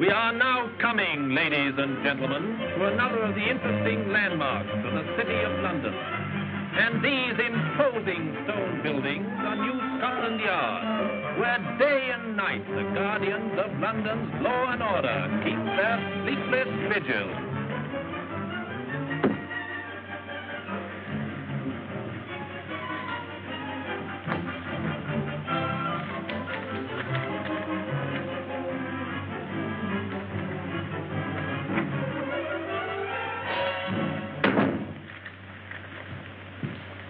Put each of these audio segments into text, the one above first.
We are now coming, ladies and gentlemen, to another of the interesting landmarks of the City of London. And these imposing stone buildings are New Scotland Yard, where day and night the guardians of London's law and order keep their sleepless vigil.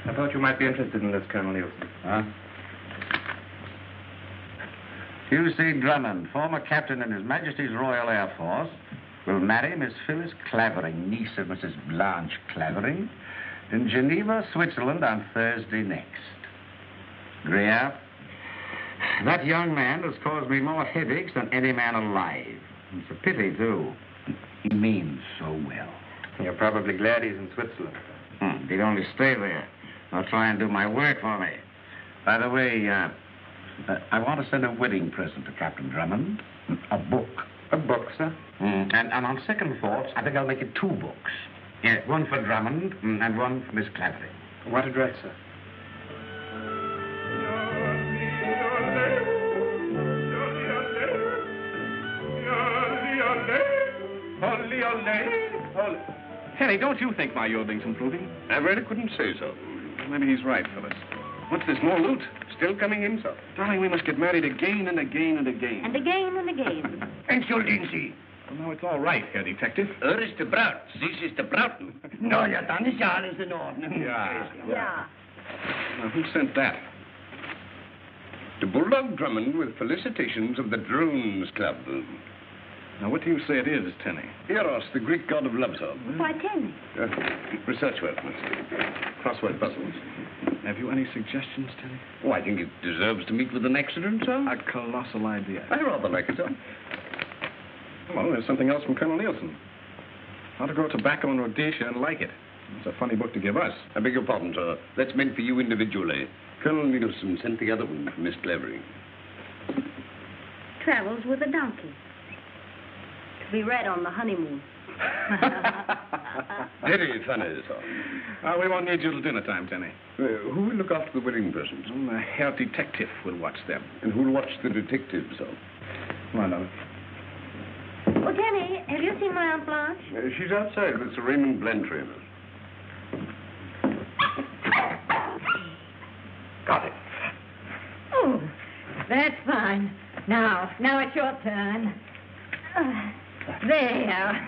I thought you might be interested in this, Colonel Nielsen. Huh? Q.C. Drummond, former captain in His Majesty's Royal Air Force, will marry Miss Phyllis Clavering, niece of Mrs. Blanche Clavering, in Geneva, Switzerland on Thursday next. Greer, that young man has caused me more headaches than any man alive. It's a pity, too. He means so well. You're probably glad he's in Switzerland. He'd only stay there. I'll try and do my work for me. By the way, I want to send a wedding present to Captain Drummond. A book. A book, sir? And on second thoughts, I think I'll make it 2 books. Yeah, one for Drummond and one for Miss Clavering. What address, sir? Henry, don't you think my yodling's improving? I really couldn't say so. Maybe he's right, Phyllis. What's this, more loot? Still coming in, sir. Darling, we must get married again and again and again. And again and again. Entschuldigen. Well, now it's all right, Herr Detective. Ist der Braut. Sie ist der Brauten. No, ja, dann ist ja alles in Ordnung. Yeah. Now, who sent that? To Bulldog Drummond with felicitations of the Drones Club. Now, what do you say it is, Tenny? Eros, the Greek god of love, sir. Why, Tenny? Research work, mister. Crossword puzzles. Have you any suggestions, Tenny? Oh, I think it deserves to meet with an accident, sir. A colossal idea. I rather like it, sir. Well, there's something else from Colonel Nielsen. How to grow tobacco in Rhodesia and like it. It's a funny book to give us. I beg your pardon, sir. That's meant for you individually. Colonel Nielsen sent the other one for Miss Clavering. Travels with a donkey. To be read on the honeymoon. Very funny, sir. We won't need you till dinner time, Tenny. Who will look after the wedding presents? The Herr Detective will watch them. And who'll watch the detective, sir? Come on, darling. Oh, Tenny, have you seen my Aunt Blanche? She's outside with Sir Raymond Blantyre. Got it. Oh, that's fine. Now it's your turn. There.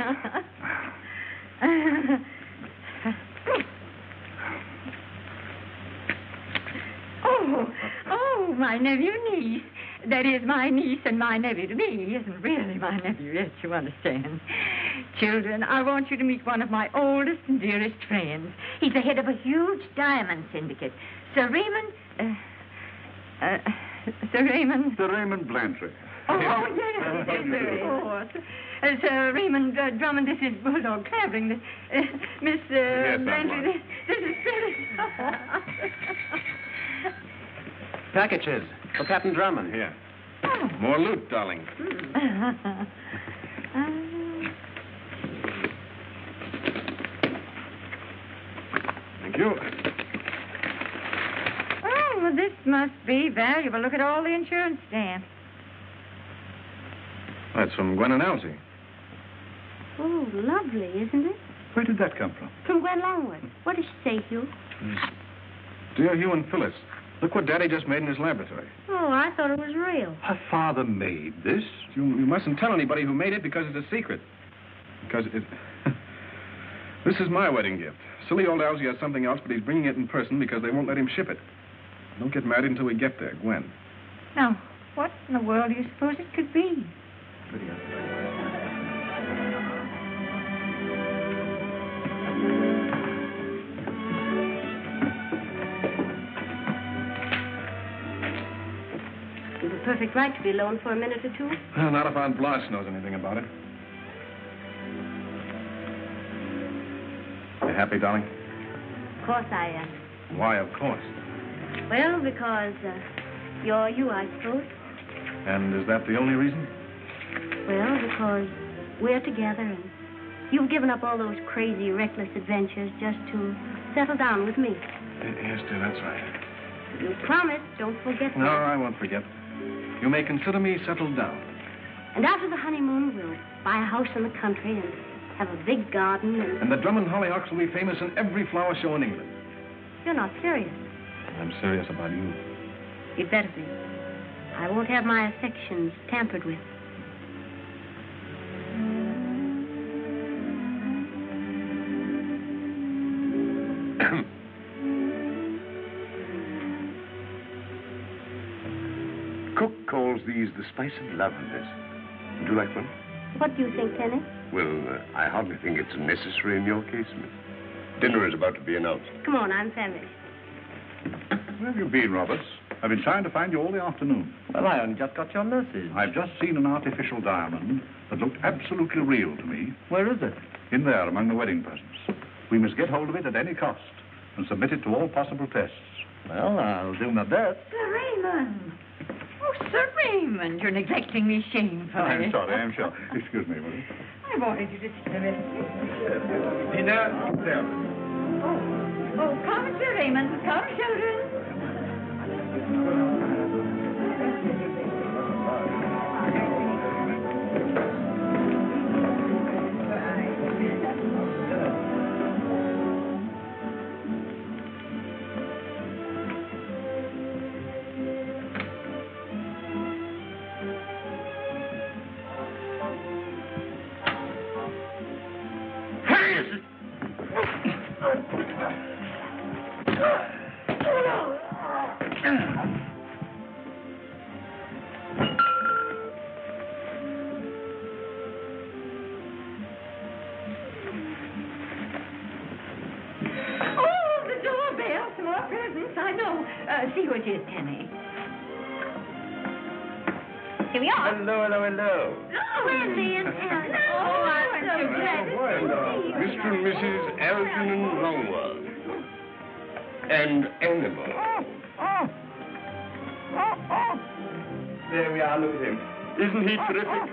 Oh, my nephew niece. That is, my niece and my nephew to me isn't really my nephew yet, you understand. Children, I want you to meet one of my oldest and dearest friends. He's the head of a huge diamond syndicate. Sir Raymond Blantyre. Oh, yes, of course. Sir Raymond Drummond, this is Bulldog Clavering. Miss Blantyre, this is Peril. Packages for Captain Drummond. Here. More loot, darling. Thank you. Oh, well, this must be valuable. Look at all the insurance stamps. That's from Gwen and Elsie. Oh, lovely, isn't it? Where did that come from? From Gwen Longwood. What does she say, Hugh? Dear Hugh and Phyllis, look what Daddy just made in his laboratory. Oh, I thought it was real. Her father made this? You mustn't tell anybody who made it because it's a secret. Because it... This is my wedding gift. Silly old Elsie has something else, but he's bringing it in person because they won't let him ship it. Don't get married until we get there, Gwen. Now, what in the world do you suppose it could be? Video. You've a perfect right to be alone for a minute or two. Well, not if Aunt Blanche knows anything about it. You happy, darling? Of course I am. Why, of course. Well, because you're you, I suppose. And is that the only reason? Well, because we're together and you've given up all those crazy, reckless adventures just to settle down with me. Yes, dear, that's right. You promised, don't forget No, that. I won't forget. You may consider me settled down. And after the honeymoon, we'll buy a house in the country and have a big garden and... And the Drummond hollyhocks will be famous in every flower show in England. You're not serious. I'm serious about you. You'd better be. I won't have my affections tampered with. Cook calls these the spice of love, Miss. Would you like one? What do you think, Tenny? Well, I hardly think it's necessary in your case, Miss. Dinner is about to be announced. Come on, I'm famished. Where have you been, Roberts? I've been trying to find you all the afternoon. Well, I only just got your message. I've just seen an artificial diamond that looked absolutely real to me. Where is it? In there, among the wedding presents. We must get hold of it at any cost and submit it to all possible tests. Well, I'll do my best. Sir Raymond. Oh, Sir Raymond, you're neglecting me shamefully. I'm sorry, I'm sure. Excuse me, will you? I wanted you to see the rest. Dinner, there. Oh, come, Sir Raymond. Come, children. See who it is, Tenny. Here we are. Hello. Oh, Wendy and Ellen. Oh, I'm so glad to see you. Mr. and Mrs. Algernon Longworth. And Animal. There we are, look at him. Isn't he terrific?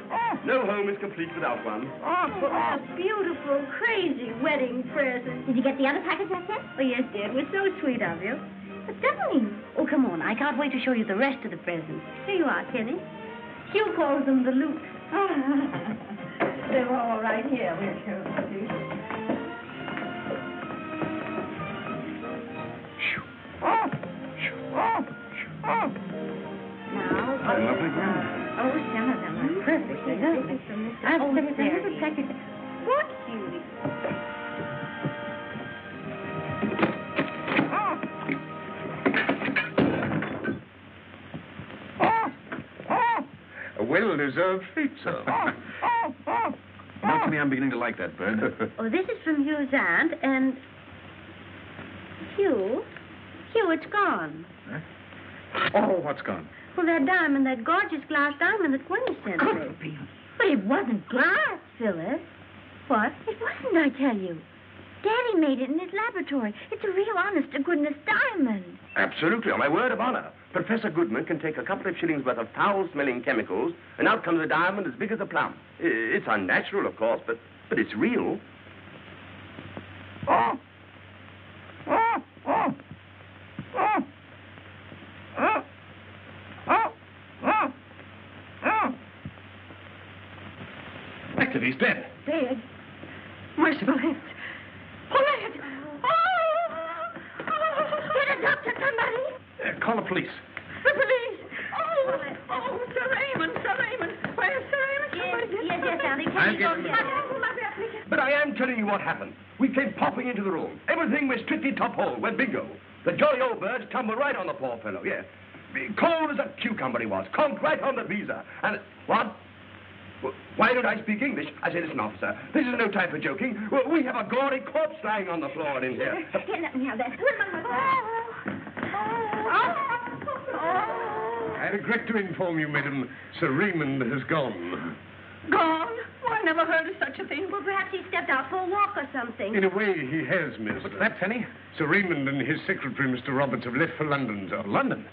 No home is complete without one. Oh, a beautiful, crazy wedding present. Did you get the other package I sent? Oh, yes, dear. It was so sweet of you. But darling. Oh, come on. I can't wait to show you the rest of the presents. Here you are, Tenny. Hugh calls them the loot. They're all right here. We'll show them to you. Now, Lovely ground. oh, some of them are perfectly lovely. Oh, there's a there little it package. What, Judy? A well-deserved treat, sir. Not to me, I'm beginning to like that bird. Oh, this is from Hugh's aunt, and... Hugh, it's gone. Huh? Oh, what's gone? Well, that diamond, that gorgeous glass diamond that Gwenny sent me. But it wasn't glass, Phyllis. What? It wasn't, I tell you. Daddy made it in his laboratory. It's a real honest-to-goodness diamond. Absolutely, on my word of honor. Professor Goodman can take a couple of shillings worth of foul-smelling chemicals, and out comes a diamond as big as a plum. It's unnatural, of course, but it's real. Active, he's dead. Dead. Merciful heavens. Pull it. Get a doctor, somebody. Call the police. The police. Oh, Sir Raymond. Where's Sir Raymond? Yes, darling. I'll get him. But I am telling you what happened. We came popping into the room. Everything was strictly top hole. We're bingo. The jolly old birds tumbled right on the poor fellow, yeah. Cold as a cucumber he was. Conked right on the visa. And... What? Why don't I speak English? I say, listen, officer, this is no time for joking. We have a gory corpse lying on the floor in here. Here, let me have that. I regret to inform you, madam, Sir Raymond has gone. Gone? Well, I never heard of such a thing. Well, perhaps he stepped out for a walk or something. In a way, he has, miss. What's that, Penny? Sir Raymond and his secretary, Mr. Roberts, have left for London, sir. London?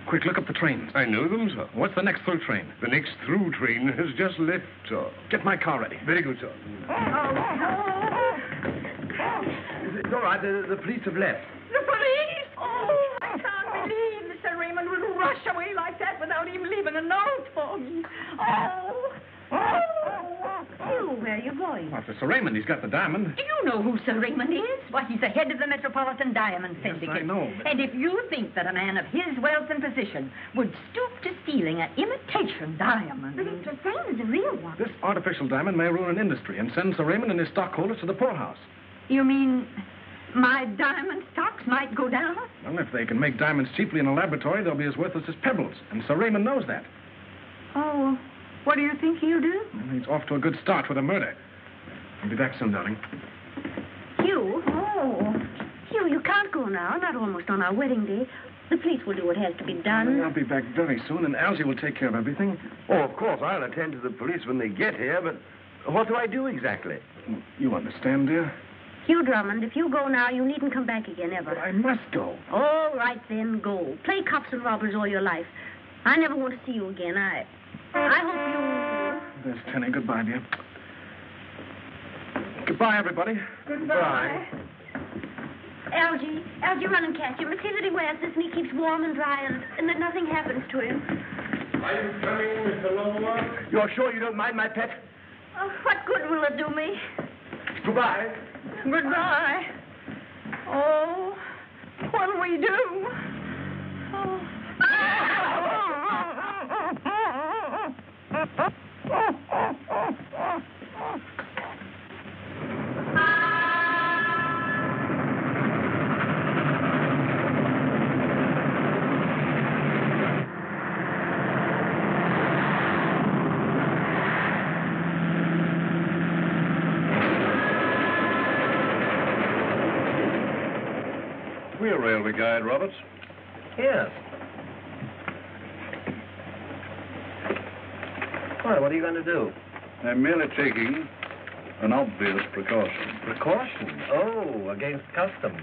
Quick, look up the trains. I know them, sir. What's the next through train? The next through train has just left, sir. Get my car ready. Very good, sir. It's all right. The police have left. The police? Oh, I can't believe Mr. Raymond would rush away like that without even leaving a note for me. Oh, where are you going? Well, for Sir Raymond, he's got the diamond. Do you know who Sir Raymond is? Why, he's the head of the Metropolitan Diamond Syndicate. Yes, I know. But... And if you think that a man of his wealth and position would stoop to stealing an imitation diamond... But it's the same as a real one. This artificial diamond may ruin an industry and send Sir Raymond and his stockholders to the poorhouse. You mean my diamond stocks might go down? Well, if they can make diamonds cheaply in a laboratory, they'll be as worthless as pebbles. And Sir Raymond knows that. Oh, what do you think he'll do? Well, he's off to a good start with a murder. I'll be back soon, darling. Hugh? Oh. Hugh, you can't go now. Not almost on our wedding day. The police will do what has to be done. I'll be back very soon, and Algy will take care of everything. Oh, of course, I'll attend to the police when they get here, but what do I do exactly? You understand, dear? Hugh Drummond, if you go now, you needn't come back again, ever. But I must go. All right, then, go. Play cops and robbers all your life. I never want to see you again. I hope you... There's Tenny. Goodbye, dear. Goodbye, everybody. Goodbye. Algy, run and catch him. And see that he wears this and he keeps warm and dry and that nothing happens to him. Are you coming, Mr. Longworth? You're sure you don't mind, my pet? Oh, what good will it do me? Goodbye. Goodbye. Oh, what'll we do? Oh. We're railway guide, Roberts. Yes. Why, what are you going to do? I'm merely taking an obvious precaution. Precaution? Oh, against customs.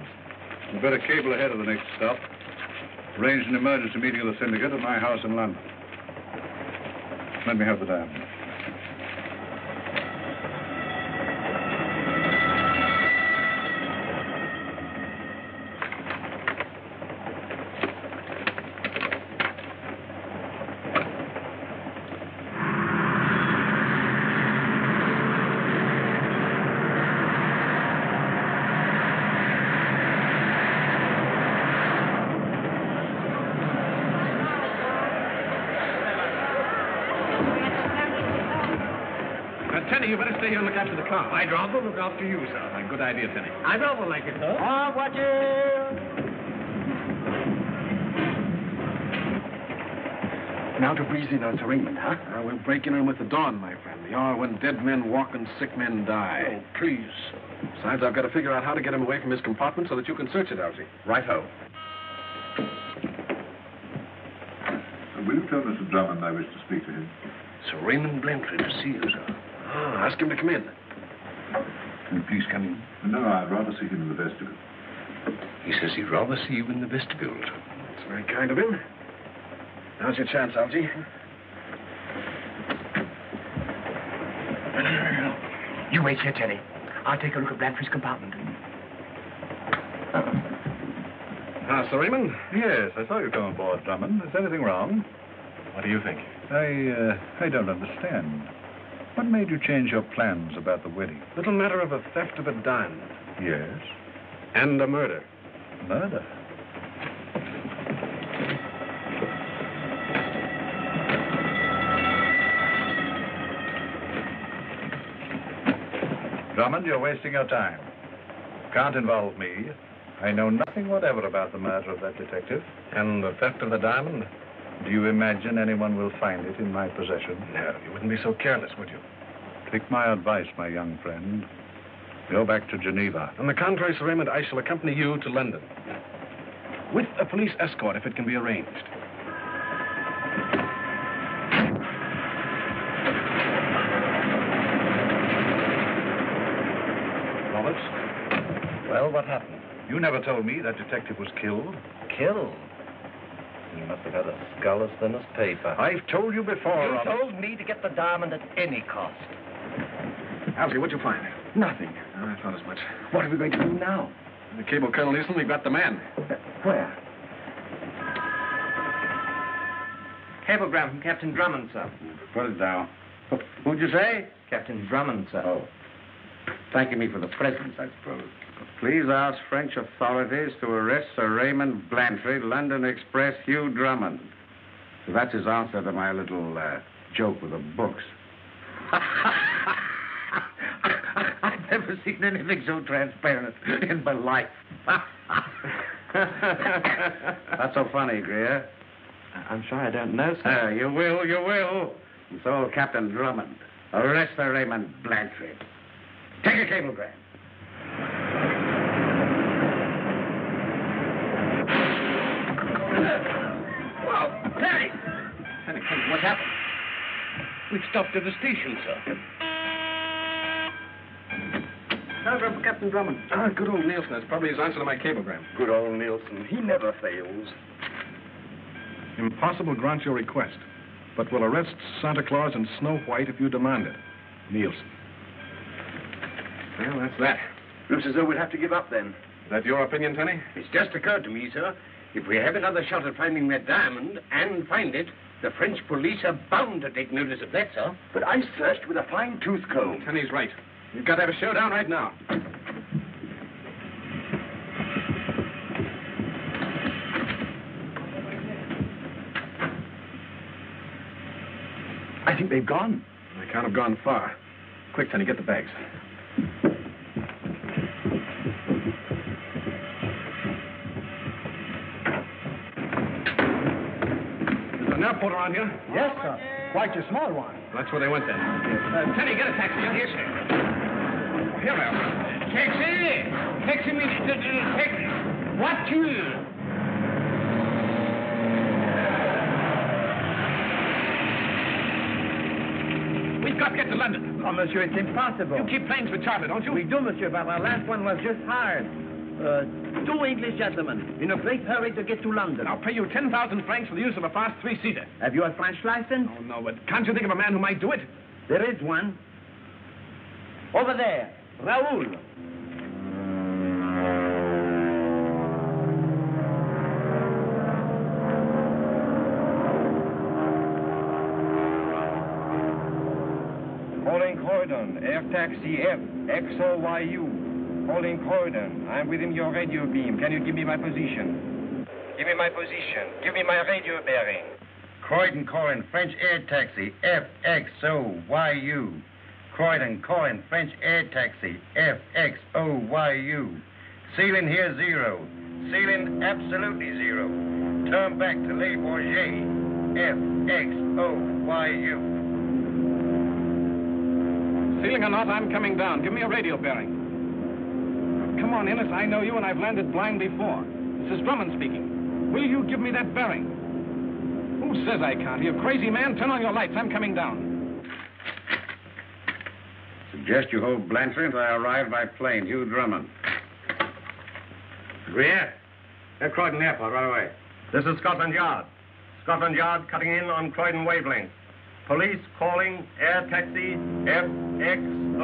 You better cable ahead of the next stop. Arrange an emergency meeting of the syndicate at my house in London. Let me have the diamond. Tenny, you better stay here and look after the car. I'd rather look after you, sir. Good idea, Tenny. I'd rather like it, sir. Oh, watch it. Now to breeze in on Sir Raymond, huh? We'll break in on with the dawn, my friend. The hour when dead men walk and sick men die. Oh, please. Besides, I've got to figure out how to get him away from his compartment so that you can search it, Algy. Right-ho. Will you tell Mr. Drummond I wish to speak to him? Sir Raymond Blantley to see you, sir. Ah, ask him to come in. Will you please come in? No, I'd rather see him in the vestibule. He says he'd rather see you in the vestibule. That's very kind of him. Now's your chance, Algy. You wait here, Tenny. I'll take a look at Blanford's compartment. Sir Raymond? Yes, I saw you come aboard, Drummond. Is anything wrong? What do you think? I don't understand. What made you change your plans about the wedding? Little matter of a theft of a diamond. Yes. And a murder. Murder? Drummond, you're wasting your time. Can't involve me. I know nothing whatever about the murder of that detective. And the theft of the diamond? Do you imagine anyone will find it in my possession? No, you wouldn't be so careless, would you? Take my advice, my young friend. Go back to Geneva. On the contrary, Sir Raymond, I shall accompany you to London. With a police escort, if it can be arranged. Roberts? Well, what happened? You never told me that detective was killed. Killed? He must have had a skull as thin as paper. I've told you before, You Robert. told me to get the diamond at any cost. Alfie, what'd you find? Nothing. I thought as much. What are we going to do now? The cable, Colonel Nielsen, we've got the man. Where? Cablegram from Captain Drummond, sir. Put it down. Who'd you say? Captain Drummond, sir. Oh. Thanking me for the presents, I suppose. Please ask French authorities to arrest Sir Raymond Blanchard, London Express, Hugh Drummond. So that's his answer to my little joke with the books. I've never seen anything so transparent in my life. Not so funny, Greer. I'm sure I don't know, sir. You will. And so, Captain Drummond, arrest Sir Raymond Blanchard. Take a cablegram. Well, Terry! What's happened? We've stopped at the station, sir. Telegram for Captain Drummond. Ah, good old Nielsen. That's probably his answer to my cablegram. Good old Nielsen. He never fails. Impossible grant your request, but will arrest Santa Claus and Snow White if you demand it. Nielsen. Well, that's that. Looks as though we'd have to give up then. Is that your opinion, Tenny? It's just occurred to me, sir. If we have another shot at finding that diamond and find it, the French police are bound to take notice of that, sir. But I searched with a fine-tooth comb. Tenny's right. You've got to have a showdown right now. I think they've gone. They can't have gone far. Quick, Tenny, get the bags. There's an airport around here. Yes, sir. Quite a small one. That's where they went then. Tenny, get a taxi. Here, sir. Here, Al. Taxi! Taxi me. Taxi. Voiture! We've got to get to London. Oh, monsieur, it's impossible. You keep planes for charter, don't you? We do, monsieur, but our last one was just hired. Two English gentlemen in a great hurry to get to London. I'll pay you 10,000 francs for the use of a fast three-seater. Have you a French license? Oh, no, but can't you think of a man who might do it? There is one. Over there, Raoul. Calling Croydon, air taxi FXOYU. Calling Croydon, I'm within your radio beam. Can you give me my position? Give me my position. Give me my radio bearing. Croydon, French air taxi, FXOYU. Croydon, French air taxi, FXOYU. Ceiling here 0. Ceiling absolutely 0. Turn back to Les Bourget, FXOYU. Ceiling or not, I'm coming down. Give me a radio bearing. Come on, Innes. I know you, and I've landed blind before. This is Drummond speaking. Will you give me that bearing? Who says I can't? You crazy man. Turn on your lights. I'm coming down. Suggest you hold Blanchard until I arrive by plane. Hugh Drummond. Greer, at Croydon Airport right away. This is Scotland Yard. Scotland Yard cutting in on Croydon wavelength. Police calling air taxi FXOYU.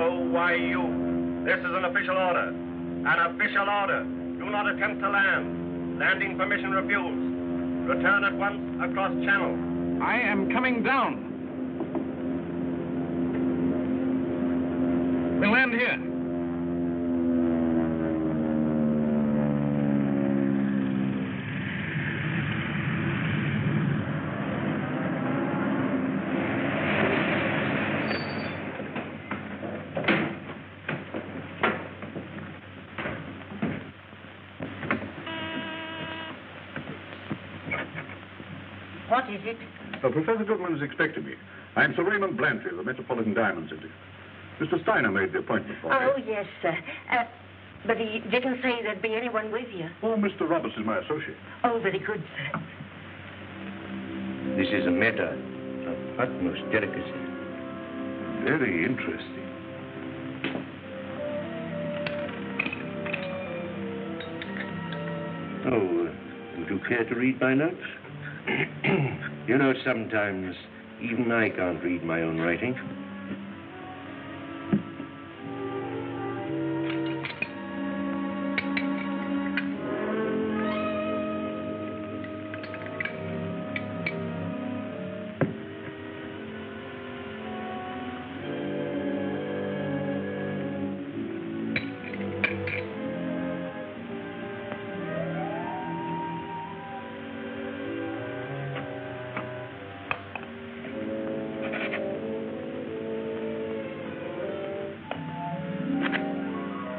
This is an official order. An official order. Do not attempt to land. Landing permission refused. Return at once across channel. I am coming down. We'll land here. What is it? Professor Goodman is expecting me. I'm Sir Raymond Blanchard, of the Metropolitan Diamond Syndicate. Mr. Steiner made the appointment for me. Oh, yes, sir. But he didn't say there'd be anyone with you. Oh, Mr. Roberts is my associate. Oh, very good, sir. This is a matter of utmost delicacy. Very interesting. Oh, would you care to read my notes? You know, sometimes even I can't read my own writing.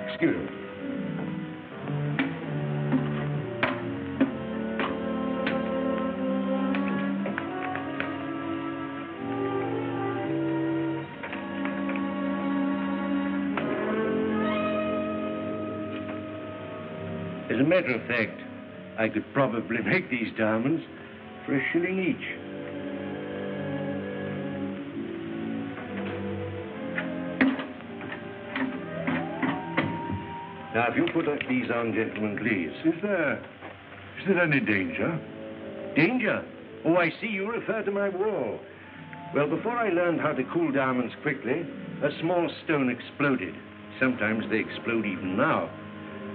Excuse me. As a matter of fact, I could probably make these diamonds for a shilling each. Now, if you put these on, gentlemen, please. Is there any danger? Danger? Oh, I see you refer to my wall. Well, before I learned how to cool diamonds quickly, a small stone exploded. Sometimes they explode even now.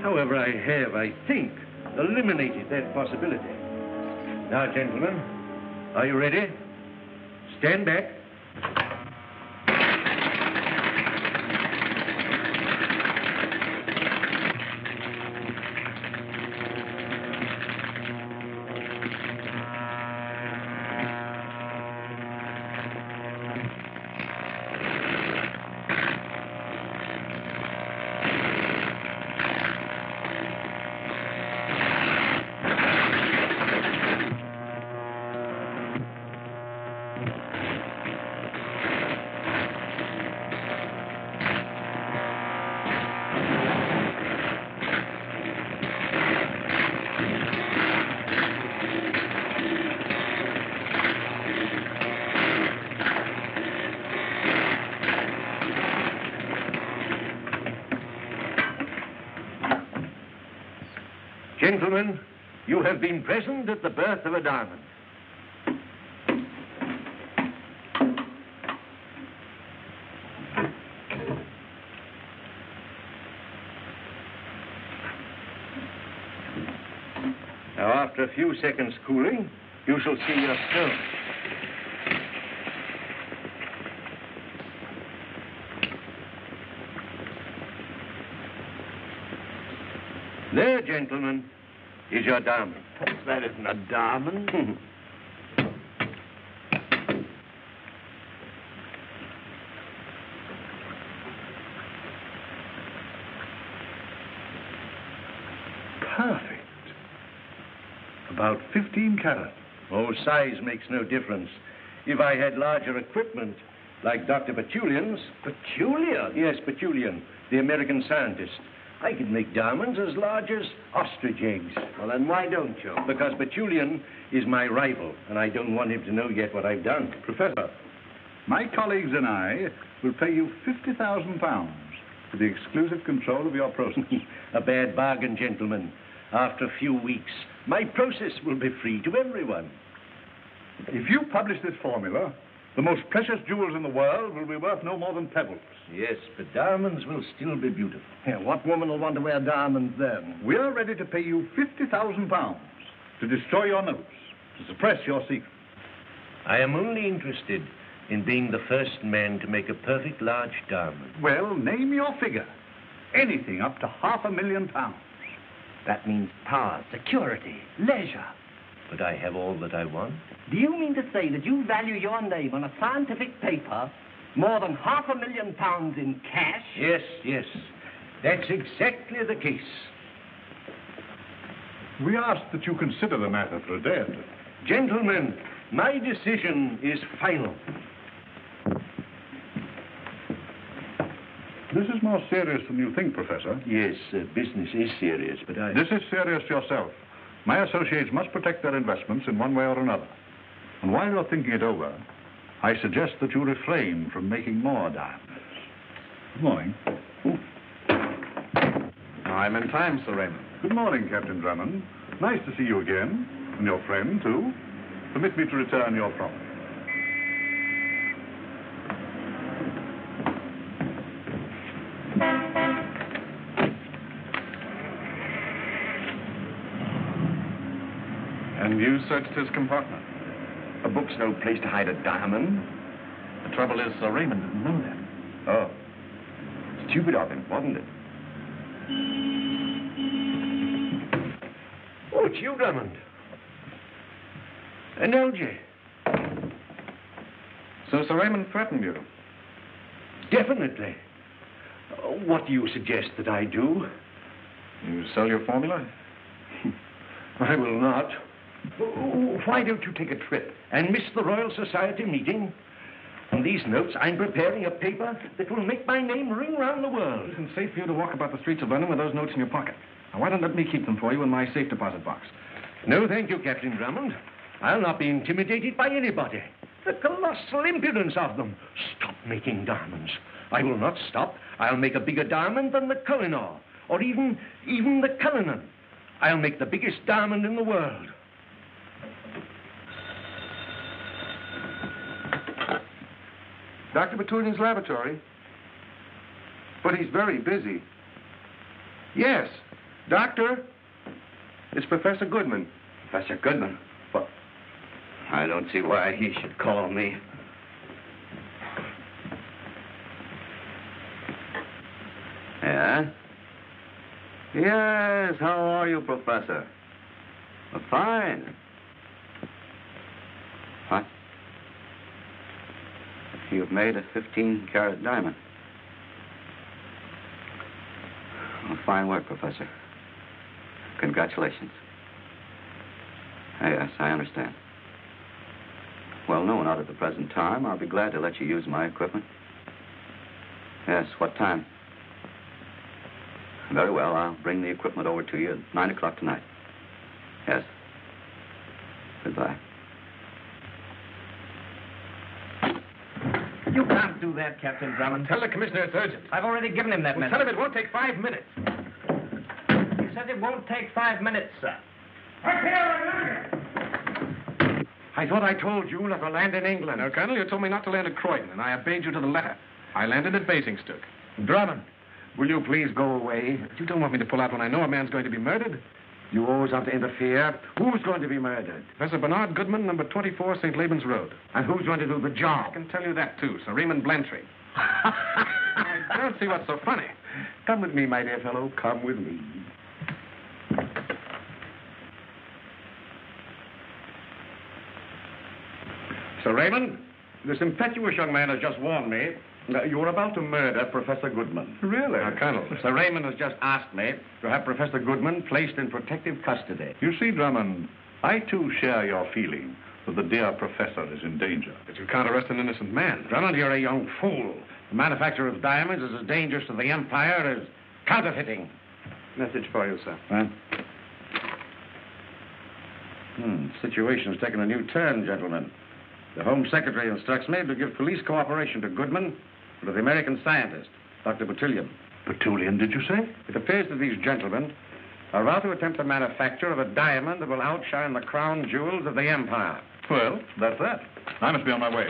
However, I have, I think, eliminated that possibility. Now, gentlemen, are you ready? Stand back. Gentlemen, you have been present at the birth of a diamond. Now, after a few seconds cooling, you shall see your stone. There, gentlemen, is your diamond. That isn't a diamond. Perfect. About 15 carat. Oh, size makes no difference. If I had larger equipment, like Dr. Petulian's... Petulian? Yes, Petulian, the American scientist. I could make diamonds as large as ostrich eggs. Well, then why don't you? Because Petulian is my rival, and I don't want him to know yet what I've done. Professor, my colleagues and I will pay you £50,000 for the exclusive control of your process. A bad bargain, gentlemen. After a few weeks, my process will be free to everyone. If you publish this formula, the most precious jewels in the world will be worth no more than pebbles. Yes, but diamonds will still be beautiful. Yeah, what woman will want to wear diamonds then? We are ready to pay you £50,000 to destroy your notes, to suppress your secret. I am only interested in being the first man to make a perfect large diamond. Well, name your figure. Anything up to £500,000. That means power, security, leisure. But I have all that I want. Do you mean to say that you value your name on a scientific paper more than £500,000 in cash? Yes, yes. That's exactly the case. We ask that you consider the matter for a day or two. Gentlemen, my decision is final. This is more serious than you think, Professor. Yes, business is serious, but This is serious yourself. My associates must protect their investments in one way or another. And while you're thinking it over, I suggest that you refrain from making more diamonds. Good morning. I'm in time, Sir Raymond. Good morning, Captain Drummond. Nice to see you again. And your friend, too. permit me to return your promise. And you searched his compartment? A book's no place to hide a diamond. The trouble is, Sir Raymond didn't know that. Oh. Stupid of him, wasn't it? Oh, it's you, Drummond. An LJ. So Sir Raymond threatened you? Definitely. What do you suggest that I do? You sell your formula? I will not. Why don't you take a trip and miss the Royal Society meeting? On these notes, I'm preparing a paper that will make my name ring round the world. It isn't safe for you to walk about the streets of London with those notes in your pocket. Now, why don't let me keep them for you in my safe deposit box? No, thank you, Captain Drummond. I'll not be intimidated by anybody. The colossal impudence of them. Stop making diamonds. I will not stop. I'll make a bigger diamond than the Kohinoor, or even the Cullinan. I'll make the biggest diamond in the world. Dr. Petunia's laboratory? But he's very busy. Yes. Doctor? It's Professor Goodman. Professor Goodman? Well, I don't see why he should call me. Yeah? Yes, how are you, Professor? Fine. What? You've made a 15-carat diamond. Well, fine work, Professor. Congratulations. Yes, I understand. Well, no, not at the present time. I'll be glad to let you use my equipment. Yes, what time? Very well, I'll bring the equipment over to you at 9 o'clock tonight. Yes. Goodbye. You can't do that, Captain Drummond. Tell the commissioner it's urgent. I've already given him that message. Tell him it won't take 5 minutes. He says it won't take 5 minutes, sir. I thought I told you not to land in England. No, Colonel, you told me not to land at Croydon, and I obeyed you to the letter. I landed at Basingstoke. Drummond, will you please go away? You don't want me to pull out when I know a man's going to be murdered? You always have to interfere. Who's going to be murdered? Professor Bernard Goodman, number 24, St. Laban's Road. And who's going to do the I job? can tell you that, too, Sir Raymond Blantyre. I don't see what's so funny. Come with me, my dear fellow. Come with me. Sir Raymond, this impetuous young man has just warned me that you are about to murder Professor Goodman. Really? Now, Colonel, Sir Raymond has just asked me to have Professor Goodman placed in protective custody. You see, Drummond, I too share your feeling that the dear professor is in danger. But you can't arrest an innocent man. Drummond, you're a young fool. The manufacture of diamonds is as dangerous to the Empire as counterfeiting. Message for you, sir. Huh? Situation's taken a new turn, gentlemen. The Home Secretary instructs me to give police cooperation to Goodman and to the American scientist, Dr. Botulian. Botulian, did you say? It appears that these gentlemen are about to attempt the manufacture of a diamond that will outshine the crown jewels of the Empire. Well, that's that. I must be on my way.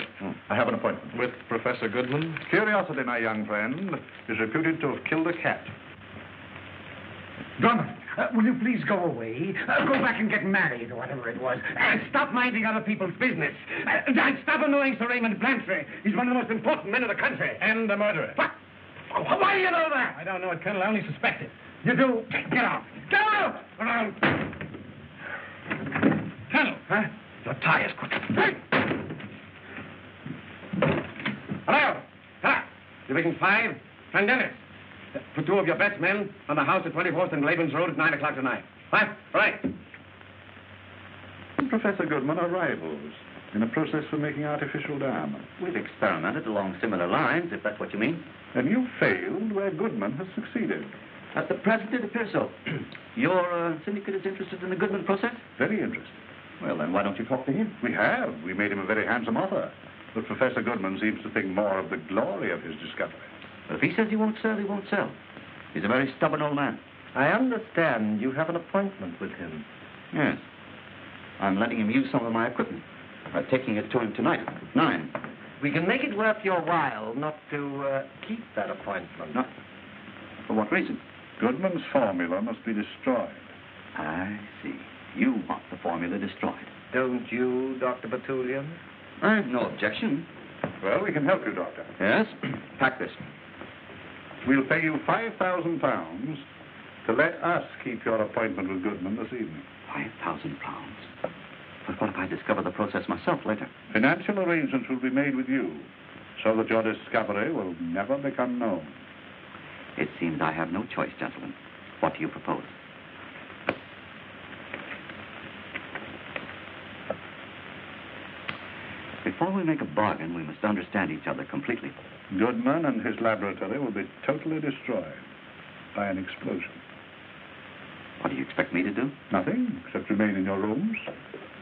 I have an appointment. With Professor Goodman? Curiosity, my young friend, is reputed to have killed a cat. Drummond, will you please go away? Go back and get married, or whatever it was. Stop minding other people's business. And stop annoying Sir Raymond Blantyre. He's one of the most important men in the country. And a murderer. What? Why do you know that? I don't know it, Colonel. I only suspect it. You do? Get out. Get out! Colonel! Huh? Your tie is quick. Hello. Ha! Division 5, St. Dennis. Put 2 of your best men on the house at 24th and Laban's Road at 9 o'clock tonight. What? Right. Professor Goodman are rivals in a process for making artificial diamonds. We've experimented along similar lines, if that's what you mean. And you failed where Goodman has succeeded. At the present, it appears so. Your syndicate is interested in the Goodman process? Very interested. Well, then why don't you talk to him? We have. We made him a very handsome offer. But Professor Goodman seems to think more of the glory of his discovery. If he says he won't sell, he won't sell. He's a very stubborn old man. I understand you have an appointment with him. Yes. I'm letting him use some of my equipment. I'm taking it to him tonight at 9. We can make it worth your while not to keep that appointment. No. For what reason? Goodman's formula must be destroyed. I see. You want the formula destroyed. Don't you, Dr. Batulian? I've no objection. Well, we can help you, Doctor. Yes? Pack this. We'll pay you £5,000 to let us keep your appointment with Goodman this evening. £5,000. But what if I discover the process myself later? Financial arrangements will be made with you so that your discovery will never become known. It seems I have no choice, gentlemen. What do you propose? Before we make a bargain, we must understand each other completely. Goodman and his laboratory will be totally destroyed by an explosion. What do you expect me to do? Nothing, except remain in your rooms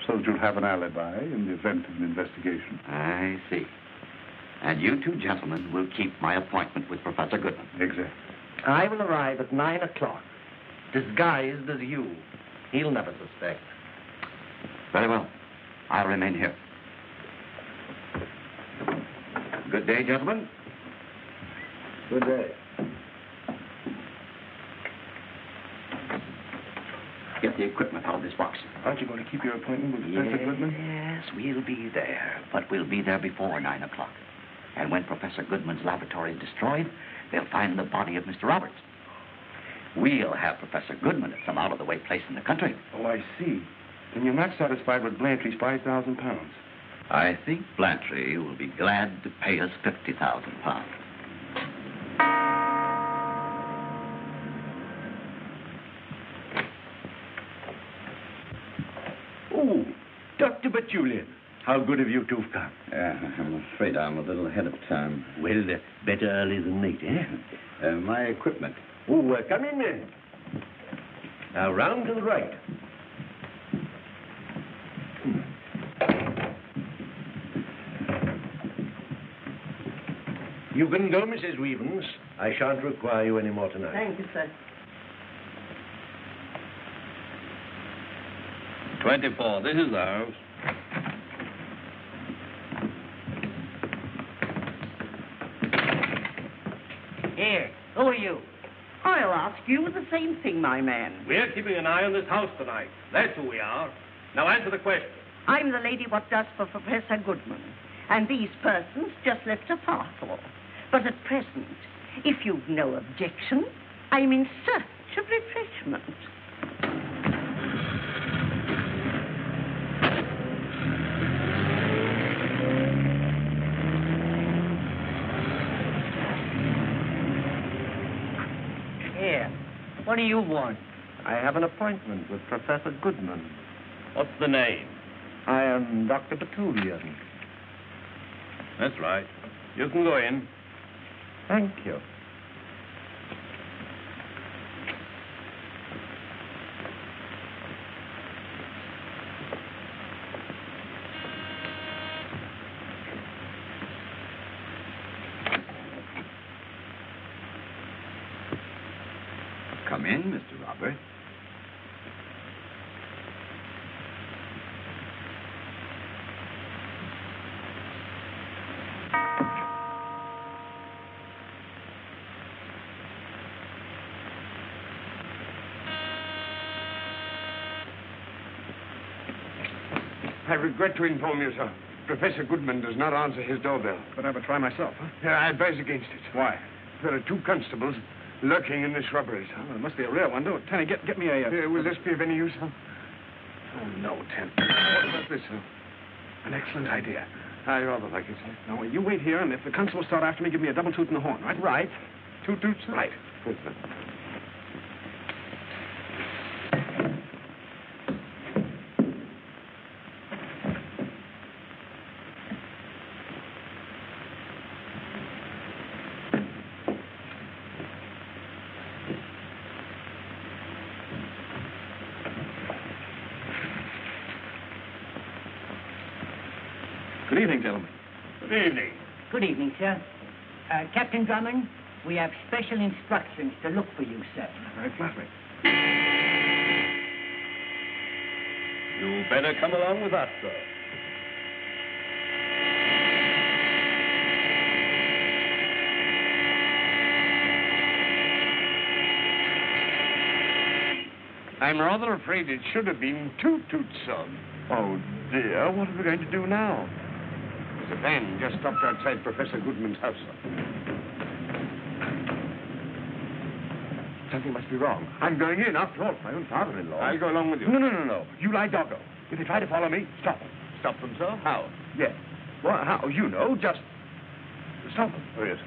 so that you'll have an alibi in the event of an investigation. I see. And you two gentlemen will keep my appointment with Professor Goodman. Exactly. I will arrive at 9 o'clock, disguised as you. He'll never suspect. Very well. I'll remain here. Good day, gentlemen. Good day. Get the equipment out of this box. Aren't you going to keep your appointment with Professor Goodman? Yes, we'll be there. But we'll be there before 9 o'clock. And when Professor Goodman's laboratory is destroyed, they'll find the body of Mr. Roberts. We'll have Professor Goodman at some out-of-the-way place in the country. Oh, I see. Then you're not satisfied with Blantyre's £5,000. I think Blantyre will be glad to pay us £50,000. Oh, Dr. Batulian. How good of you to have come. Yeah, I'm afraid I'm a little ahead of time. Well, better early than late, eh? My equipment. Oh, come in then. Now, round to the right. You can go, Mrs. Weavens. I shan't require you any more tonight. Thank you, sir. 24. This is ours. Here, who are you? I'll ask you the same thing, my man. We're keeping an eye on this house tonight. That's who we are. Now answer the question. I'm the lady what does for Professor Goodman, and these persons just left a parcel. But at present, if you've no objection, I'm in search of refreshment. Here, what do you want? I have an appointment with Professor Goodman. What's the name? I am Dr. Batulian. That's right. You can go in. Thank you. Come in, Mr. Robert. I regret to inform you, sir. Professor Goodman does not answer his doorbell. But I would try myself, huh? I advise against it. Why? There are 2 constables lurking in the shrubberies. Well, it must be a rare one. Don't, Tanny, get me a... Will this be of any use, sir? Oh, no, Tanny. What about this, sir? An excellent idea. I rather like it, sir. No, you wait here, and if the constables start after me, give me a double toot in the horn, right? Right. 2 toots, sir? Right. Good, sir. Good evening, gentlemen. Good evening. Good evening, sir. Captain Drummond, we have special instructions to look for you, sir. Very flattering. You You'd better come along with us, sir. I'm rather afraid it should have been Toot-Toot, sir. Oh, dear. What are we going to do now? The van just stopped outside Professor Goodman's house, sir. Something must be wrong. I'm going in. After all, it's my own father-in-law. I'll go along with you. No. You lie doggo. If they try to follow me, stop them. Stop them, sir? How? Yes. Well, how? You know, just stop them. Oh, yes.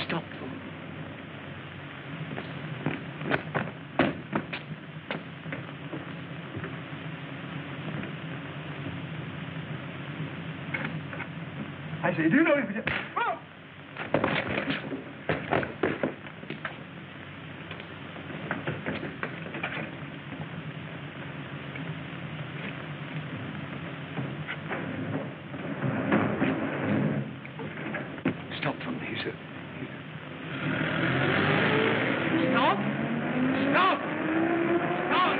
Stop them. I say, do you know if you... Oh! Stop them, he said. Stop! Stop! Stop!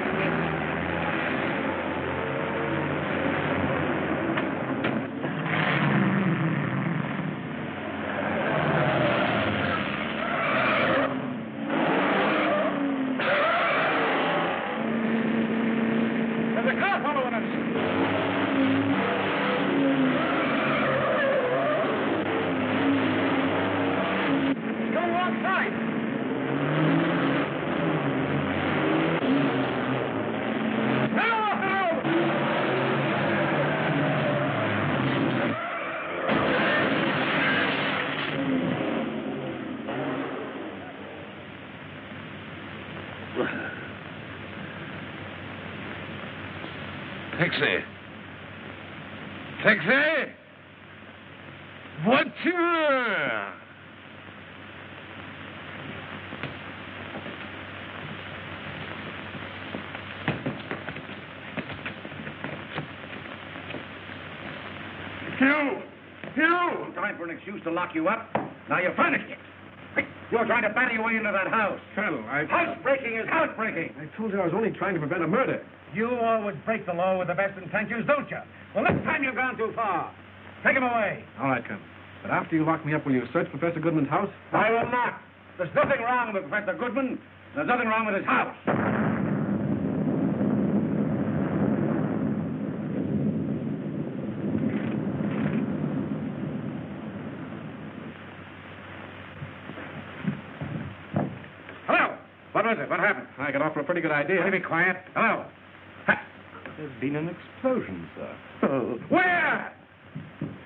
There's a car following us. Go alongside. Taxi. Taxi! Voiture! You! Time for an excuse to lock you up. Now you're furnished it. You're trying to batter your way into that house. Colonel, Housebreaking is housebreaking. I told you I was only trying to prevent a murder. You always break the law with the best intentions, don't you? Well, this time you've gone too far. Take him away. All right, Colonel. But after you lock me up, will you search Professor Goodman's house? I will not. There's nothing wrong with Professor Goodman. There's nothing wrong with his house. Hello. What was it? What happened? I got off for a pretty good idea. Will you be quiet? Hello. There's been an explosion, sir. Where?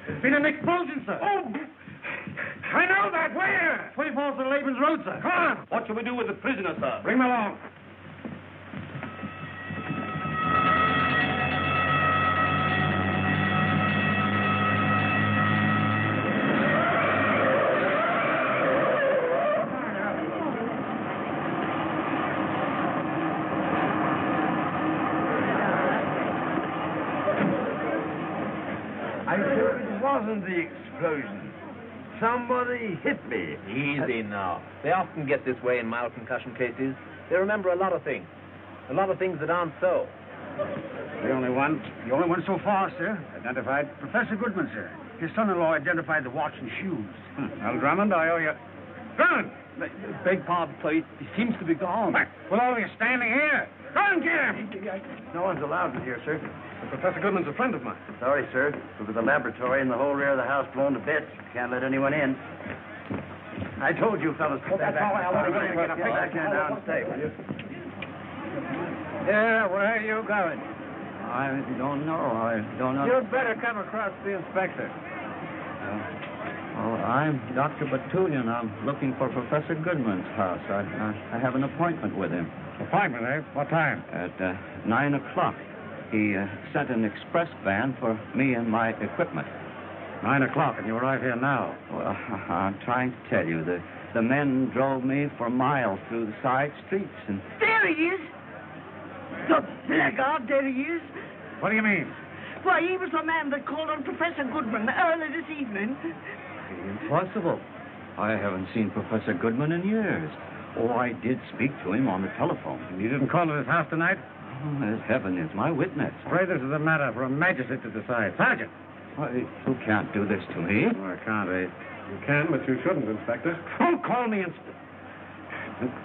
There's been an explosion, sir. Oh, I know that. Where? 24th and Laban's Road, sir. Come on. What shall we do with the prisoner, sir? Bring him along. I said it wasn't the explosion. Somebody hit me. Easy now. They often get this way in mild concussion cases. They remember a lot of things. A lot of things that aren't so. The only one so far, sir. Identified Professor Goodman, sir. His son-in-law identified the watch and shoes. Well, Drummond, I owe you. Drummond! Beg pardon, sir. He seems to be gone. Well, all of you standing here. Go and get him! No one's allowed in here, sir. Professor Goodman's a friend of mine. Sorry, sir. But with the laboratory and the whole rear of the house blown to bits, can't let anyone in. I told you fellas to stay back. I want to go Get back in down and stay, will you? Yeah, where are you going? I don't know. You'd better come across the inspector. I'm Dr. Batulian. I'm looking for Professor Goodman's house. I have an appointment with him. Appointment, eh? What time? At 9 o'clock. He sent an express van for me and my equipment. 9 o'clock, and you arrive here now. Well, I'm trying to tell you. The men drove me for miles through the side streets and... There he is. The blackguard, there he is. What do you mean? Why, he was the man that called on Professor Goodman early this evening. Impossible. I haven't seen Professor Goodman in years. Oh, I did speak to him on the telephone. And you didn't call at his house tonight? Oh, as heaven is my witness. Pray, this is a matter for a magistrate to decide. Sergeant! Why, you can't do this to me. Oh, I can't, eh? You can, but you shouldn't, Inspector. Don't call me Inspector.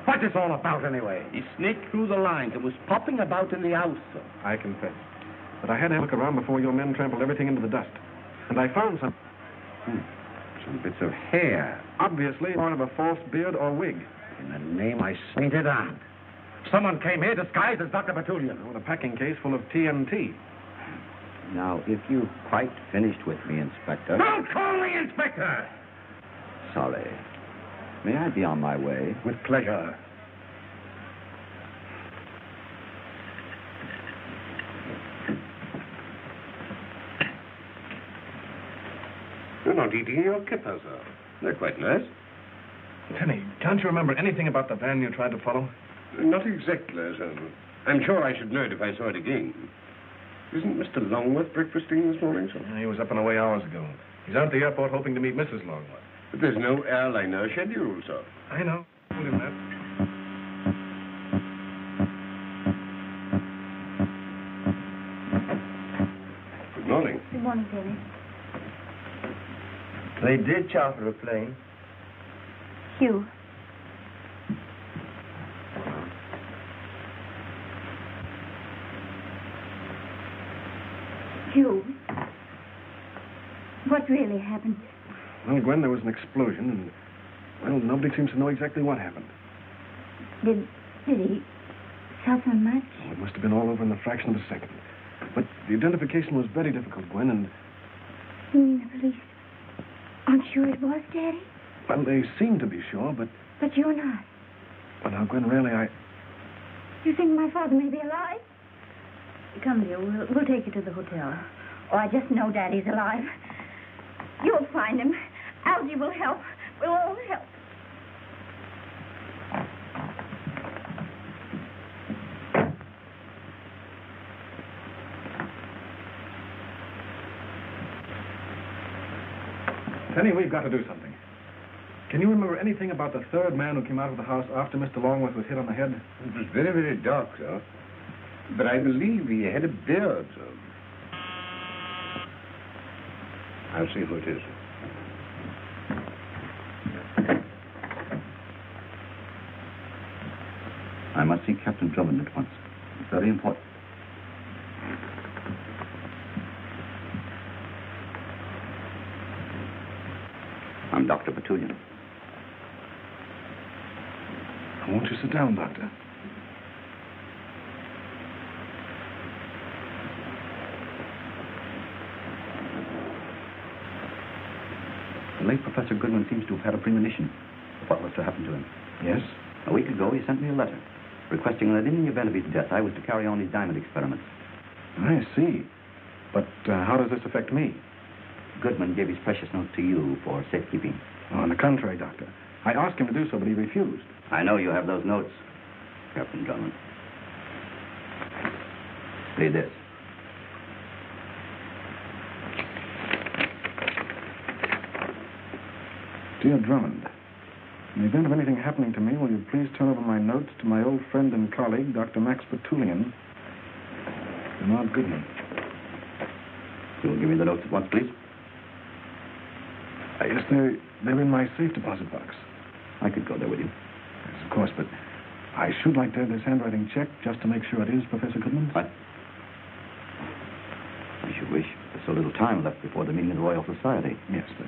What's this all about, anyway? He snaked through the lines and was popping about in the house, sir. I confess. But I had to look around before your men trampled everything into the dust. And I found some bits of hair. Obviously part of a false beard or wig. In the name I sainted aunt. Someone came here disguised as Dr. Petulian. With a packing case full of TNT. Now, if you've quite finished with me, Inspector... Don't call me Inspector! Sorry. May I be on my way? With pleasure. You're not eating your kippers, sir. They're quite nice. Tenny, can't you remember anything about the van you tried to follow? Not exactly, sir. I'm sure I should know it if I saw it again. Isn't Mr. Longworth breakfasting this morning, sir? He was up and away hours ago. He's out at the airport hoping to meet Mrs. Longworth. But there's no airliner schedule, sir. I know. Told him that. Good morning. Good morning, Penny. They did charter a plane. Hugh. Hugh. What really happened? Well, Gwen, there was an explosion, and, well, nobody seems to know exactly what happened. Did he suffer much? Oh, it must have been all over in the fraction of a second. But the identification was very difficult, Gwen, and... You mean the police aren't sure it was Daddy? Well, they seem to be sure, but... But you're not. Well, now, Gwen, really, You think my father may be alive? Come, dear, we'll take you to the hotel. Oh, I just know Daddy's alive. You'll find him. Algie will help. We'll all help. Penny, we've got to do something. Can you remember anything about the third man who came out of the house after Mr. Longworth was hit on the head? It was very, very dark, sir. But I believe he had a beard, sir. I'll see who it is. I must see Captain Drummond at once. It's very important. I'm Dr. Petulian. Won't you sit down, Doctor? The late Professor Goodman seems to have had a premonition of what was to happen to him. Yes? A week ago, he sent me a letter requesting that in the event of his death, I was to carry on his diamond experiments. I see. But how does this affect me? Goodman gave his precious note to you for safekeeping. Oh, on the contrary, Doctor. I asked him to do so, but he refused. I know you have those notes, Captain Drummond. Read this. Dear Drummond, in the event of anything happening to me, will you please turn over my notes to my old friend and colleague, Dr. Max Petulian, Bernard Goodman. You'll give me the notes at once, please? Yes, they're in my safe deposit box. I could go there with you. Yes, of course, but I should like to have this handwriting checked just to make sure it is Professor Goodman's. What? I should wish. There's so little time left before the meeting of the Royal Society. Yes, but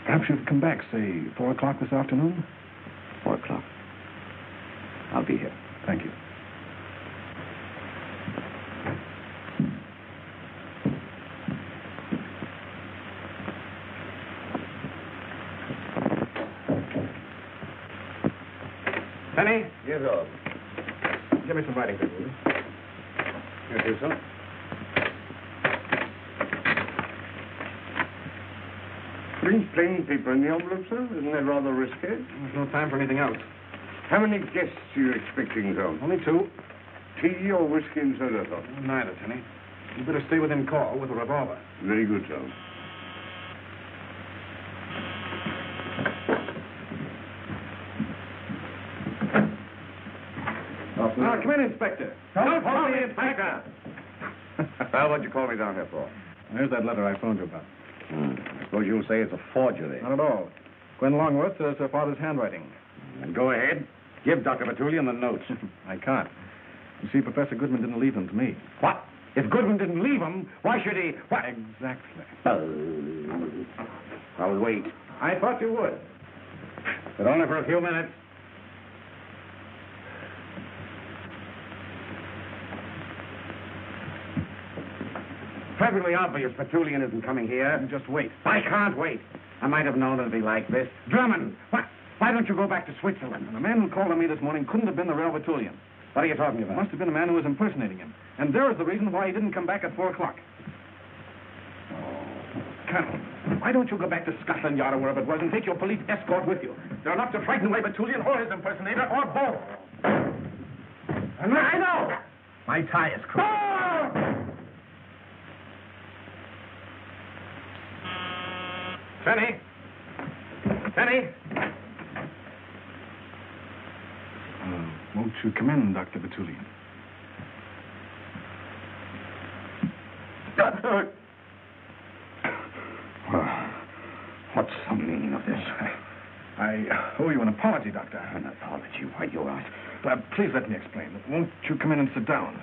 perhaps you could come back, say, 4 o'clock this afternoon? 4 o'clock. I'll be here. Thank you. Penny? Yes, sir. Give me some writing paper, will you? Yes, yes, sir. Plain paper in the envelope, sir? Isn't that rather risky? There's no time for anything else. How many guests are you expecting, sir? Only 2. Tea or whiskey and soda, sir? Neither, Tenny. You better stay within call with a revolver. Very good, sir. Come in, Inspector. Don't call me Inspector. Well, what'd you call me down here for? There's that letter I phoned you about. I suppose you'll say it's a forgery. Not at all. Gwen Longworth says her father's handwriting. Then go ahead. Give Dr. Batulian the notes. I can't. You see, Professor Goodman didn't leave them to me. What? If Goodman didn't leave him, why should he? What? Exactly. I'll wait. I thought you would. But only for a few minutes. Perfectly obvious Batulian isn't coming here. Just wait. I can't wait. I might have known it'd be like this. Drummond, why don't you go back to Switzerland? And the man who called on me this morning couldn't have been the real Batulian. What are you talking It about? must have been a man who was impersonating him. And there is the reason why he didn't come back at 4 o'clock. Colonel, why don't you go back to Scotland Yard or wherever it was and take your police escort with you? They're enough to frighten away Batulian or his impersonator or both. And I know. My tie is crossed. Penny! Penny! Won't you come in, Dr. Batulian? What's the meaning of this? I owe you an apology, Doctor. An apology? Why, you're right. Please let me explain. Won't you come in and sit down?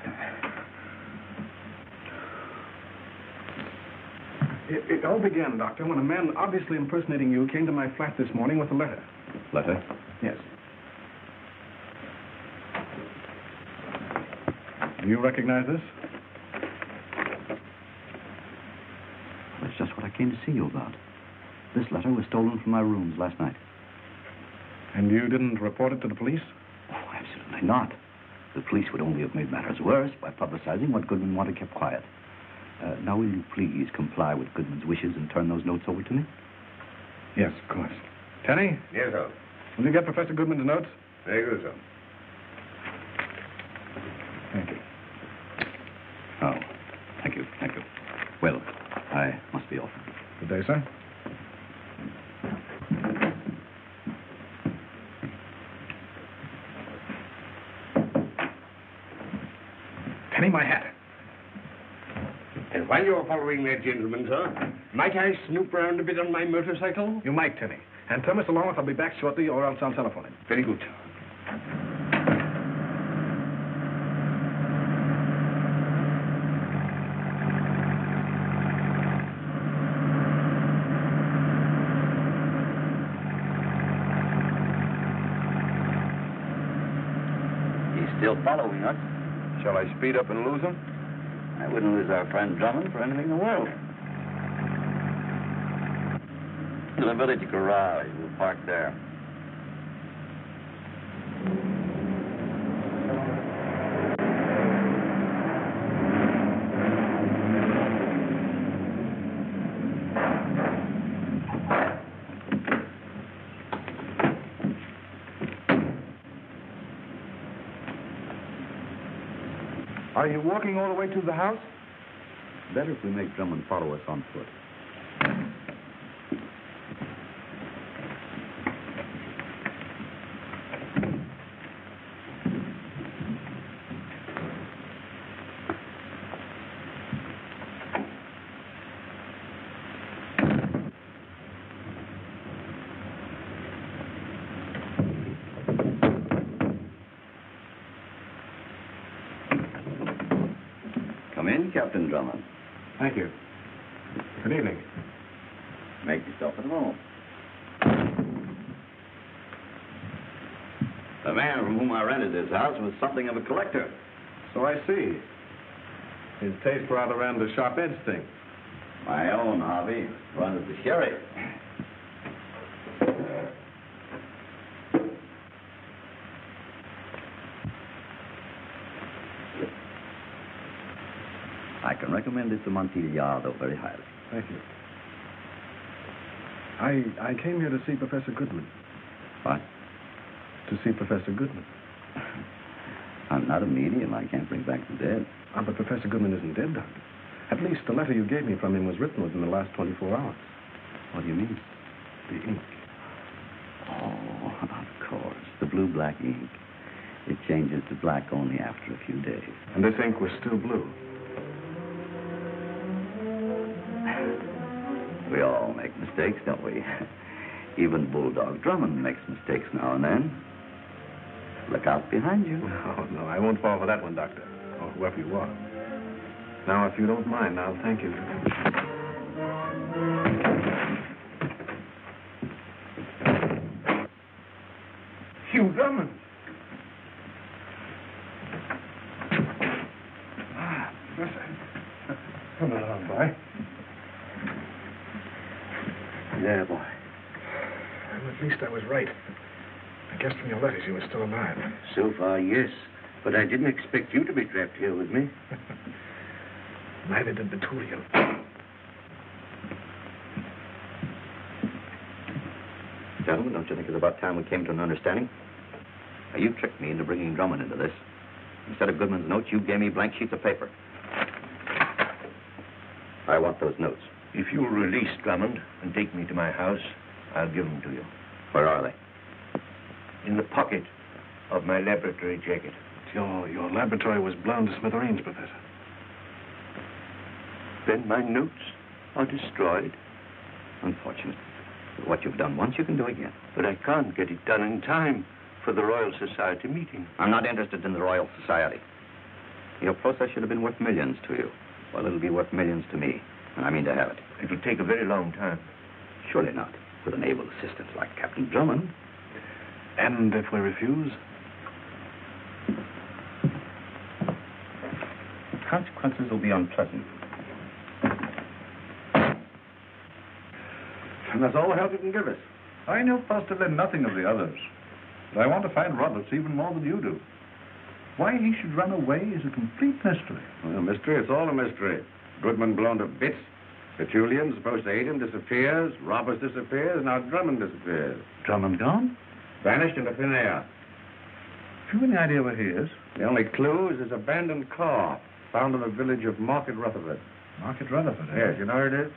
It all began, Doctor, when a man obviously impersonating you came to my flat this morning with a letter. Letter? Yes. Do you recognize this? That's just what I came to see you about. This letter was stolen from my rooms last night. And you didn't report it to the police? Oh, absolutely not. The police would only have made matters worse by publicizing what Goodman wanted kept quiet. Now, will you please comply with Goodman's wishes and turn those notes over to me? Yes, of course. Tenny? Yes, sir. Will you get Professor Goodman's notes? Very good, sir. Thank you. Oh, thank you. Well, I must be off. Good day, sir. Penny, my hat. And while you're following that gentleman, sir, might I snoop round a bit on my motorcycle? You might, Tenny. And tell Mr. Longworth I'll be back shortly, or else I'll telephone him. Very good. He's still following us. Shall I speed up and lose him? I wouldn't lose our friend Drummond for anything in the world. The village garage. We'll park there. Are you walking all the way to the house? Better if we make Drummond follow us on foot. Come in, Captain Drummond. Thank you. Good evening. Make yourself at home. The man from whom I rented this house was something of a collector. So I see. His taste rather ran the sharp edge thing. My own hobby runs the sherry. I can recommend this Amontillado very highly. Thank you. I came here to see Professor Goodman. What? To see Professor Goodman. I'm not a medium. I can't bring back the dead. But Professor Goodman isn't dead, Doctor. At least the letter you gave me from him was written within the last 24 hours. What do you mean? The ink. Oh, of course. The blue-black ink. It changes to black only after a few days. And this ink was still blue. We all make mistakes, don't we? Even Bulldog Drummond makes mistakes now and then. Look out behind you. No, I won't fall for that one, Doctor. Or whoever you are. Now, if you don't mind, I'll thank you. Hugh Drummond. Come along, boy. Yeah, boy. Well, at least I was right. I guessed from your letters you were still alive. So far, yes. But I didn't expect you to be trapped here with me. Neither did the two of you. Gentlemen, don't you think it's about time we came to an understanding? Now, you tricked me into bringing Drummond into this. Instead of Goodman's notes, you gave me blank sheets of paper. I want those notes. If you'll release Drummond and take me to my house, I'll give them to you. Where are they? In the pocket of my laboratory jacket. Your laboratory was blown to smithereens, Professor. Then my notes are destroyed. Unfortunate. What you've done once, you can do again. But I can't get it done in time for the Royal Society meeting. I'm not interested in the Royal Society. Your process should have been worth millions to you. Well, it'll be worth millions to me, and I mean to have it. It'll take a very long time. Surely not, with an able assistant like Captain Drummond. And if we refuse? Consequences will be unpleasant. And that's all the help you can give us. I know positively nothing of the others. But I want to find Roberts even more than you do. Why he should run away is a complete mystery. Well, mystery, it's all a mystery. Goodman blown to bits. Tertullian, supposed to hate him, disappears. Roberts disappears. Now Drummond disappears. Drummond gone? Vanished into thin air. Have you any idea where he is? The only clue is his abandoned car, found in the village of Market Rutherford. Market Rutherford, eh? Yes, you know where it is?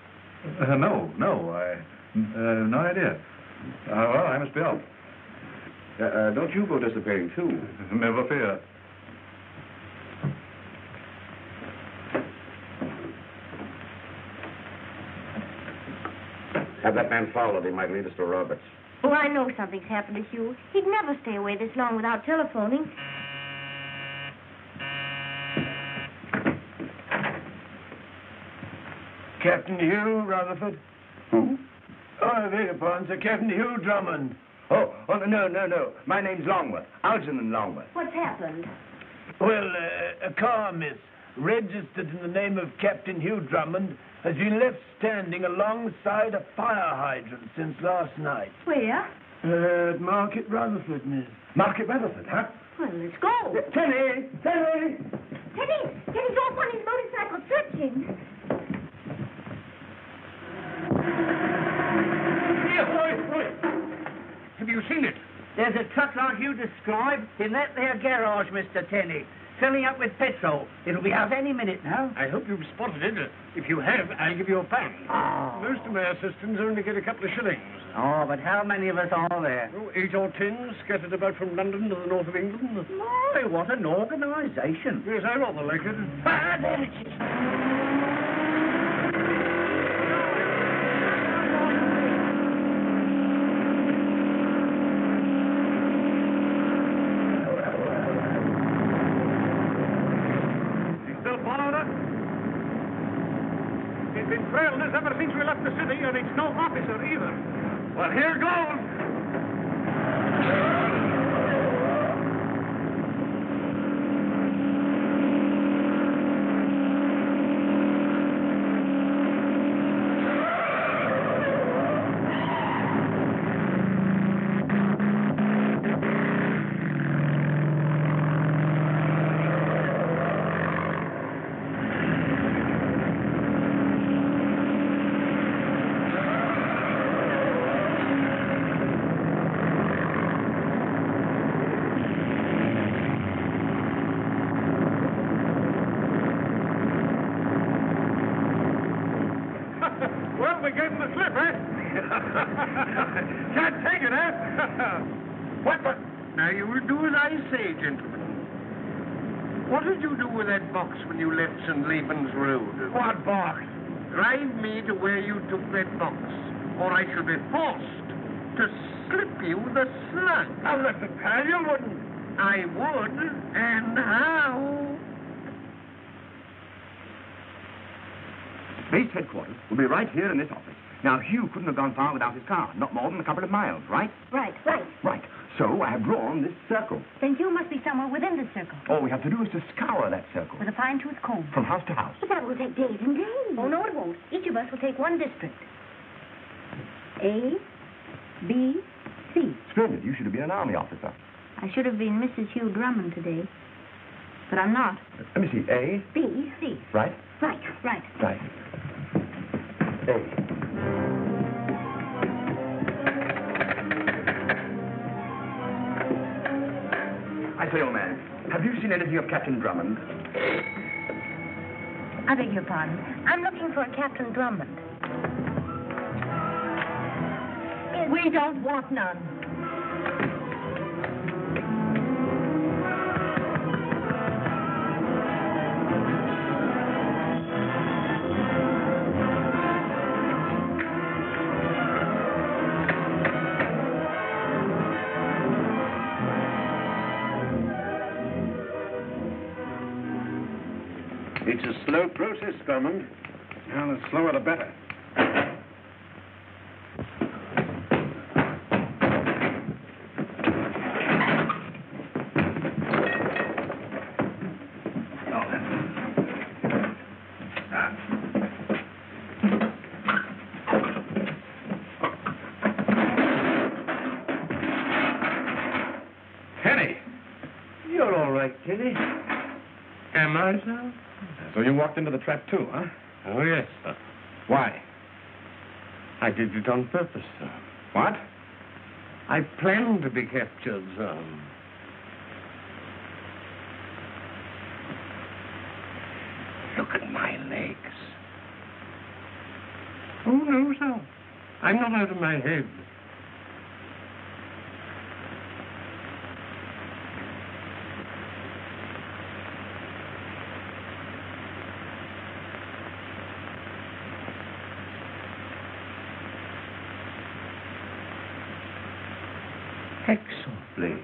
No. No idea. Well, I must be off. Don't you go disappearing, too? Never fear. Have that man followed. He might lead us to Roberts. Oh, I know something's happened to Hugh. He'd never stay away this long without telephoning. Captain Hugh Rutherford? Who? Oh, I beg your pardon, sir. Captain Hugh Drummond. Oh, no. My name's Longworth. Algernon Longworth. What's happened? Well, a car, miss, registered in the name of Captain Hugh Drummond, has been left standing alongside a fire hydrant since last night. Where? At Market Rutherford, miss. Market Rutherford, huh? Well, let's go. Tenny! Teddy's off on his motorcycle searching. Have you seen it? There's a truck like you described in that there garage, Mr. Tenney, filling up with petrol. It'll be out any minute now. I hope you've spotted it. If you have, I'll give you a pound. Oh. Most of my assistants only get a couple of shillings. Oh, but how many of us are there? Oh, 8 or 10 scattered about from London to the north of England. My, what an organisation. Yes, I rather like it. Ah, there it is. He's been trailing us ever since we left the city, and it's no officer either. Well, here goes. We gave him the slip, eh? Can't take it, eh? What the... Now, you will do as I say, gentlemen. What did you do with that box when you left St. Laban's Road? What box? Drive me to where you took that box, or I shall be forced to slip you the slug. Oh, listen, pal, you wouldn't. I would, and how? Base headquarters will be right here in this office. Now, Hugh couldn't have gone far without his car, not more than a couple of miles, right? Right. Right. So I have drawn this circle. Then you must be somewhere within the circle. All we have to do is to scour that circle. With a fine-tooth comb. From house to house. But that will take days and days. Oh, no, it won't. Each of us will take one district. A, B, C. Splendid. You should have been an army officer. I should have been Mrs. Hugh Drummond today. But I'm not. Let me see. A. B, C. Right? Right. Right. A. I say, old man, have you seen anything of Captain Drummond? I beg your pardon. I'm looking for a Captain Drummond. We don't want none. It's a slow process, Drummond. Well, the slower the better. Kenny! You're all right, Kenny. Am I, sir? So you walked into the trap, too, huh? Oh, yes, sir. Why? I did it on purpose, sir. What? I planned to be captured, sir. Look at my legs. Oh, no, sir. I'm not out of my head. Excellently.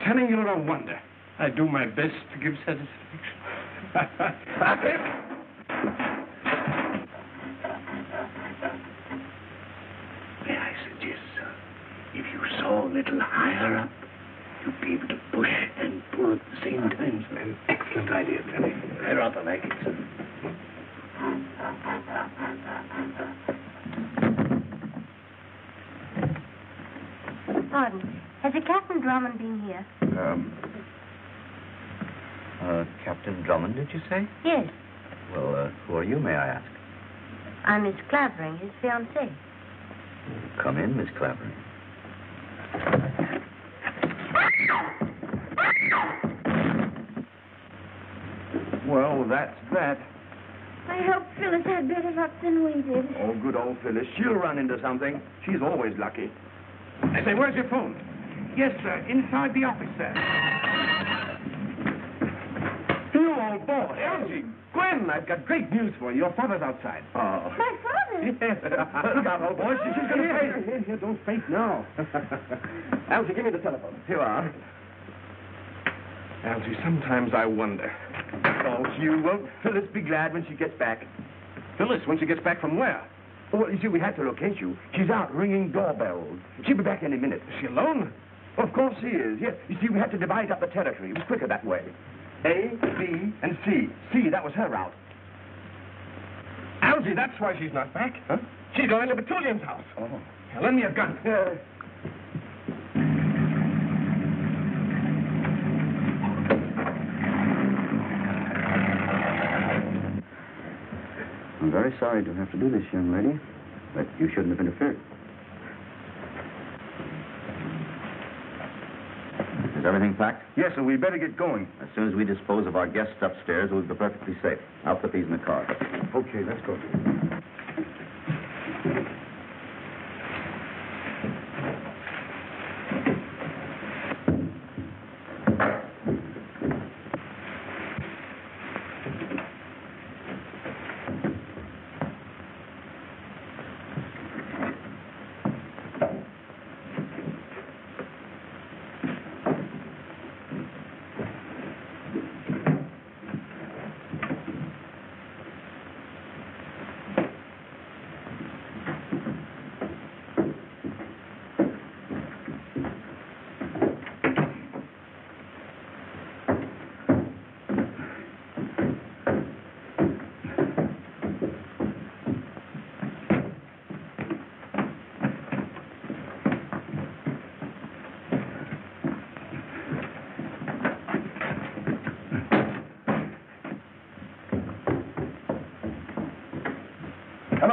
Telling you no wonder. I do my best to give satisfaction. May I suggest, sir, if you saw a little higher up, you'd be able to push and pull at the same time, sir. An excellent idea, Kenny. I rather like it, sir. Pardon. Has a Captain Drummond been here? Captain Drummond, did you say? Yes. Well, who are you, may I ask? I'm Miss Clavering, his fiancée. Come in, Miss Clavering. Well, that's that. I hope Phyllis had better luck than we did. Oh, good old Phyllis. She'll run into something. She's always lucky. I say, where's your phone? Yes, sir. Inside the office, sir. You old boy. Elsie, Gwen, I've got great news for you. Your father's outside. Oh. My father? Yes. Look out, old boy. She's going to faint. Here, don't faint now. Elsie, give me the telephone. Here you are. Elsie, sometimes I wonder. Oh, Hugh, won't Phyllis be glad when she gets back? Phyllis, when she gets back from where? Oh, you see, we had to locate you. She's out ringing doorbells. She'll be back any minute. Is she alone? Of course she is, yes. You see, we had to divide up the territory. It was quicker that way. A, B, and C. C, that was her route. Elsie, that's why she's not back. Huh? She's going to Betullian's house. Oh. Now, lend me a gun. I'm very sorry to have to do this, young lady, but you shouldn't have interfered. Is everything packed? Yes, sir, we better get going. As soon as we dispose of our guests upstairs, we'll be perfectly safe. I'll put these in the car. Okay, let's go.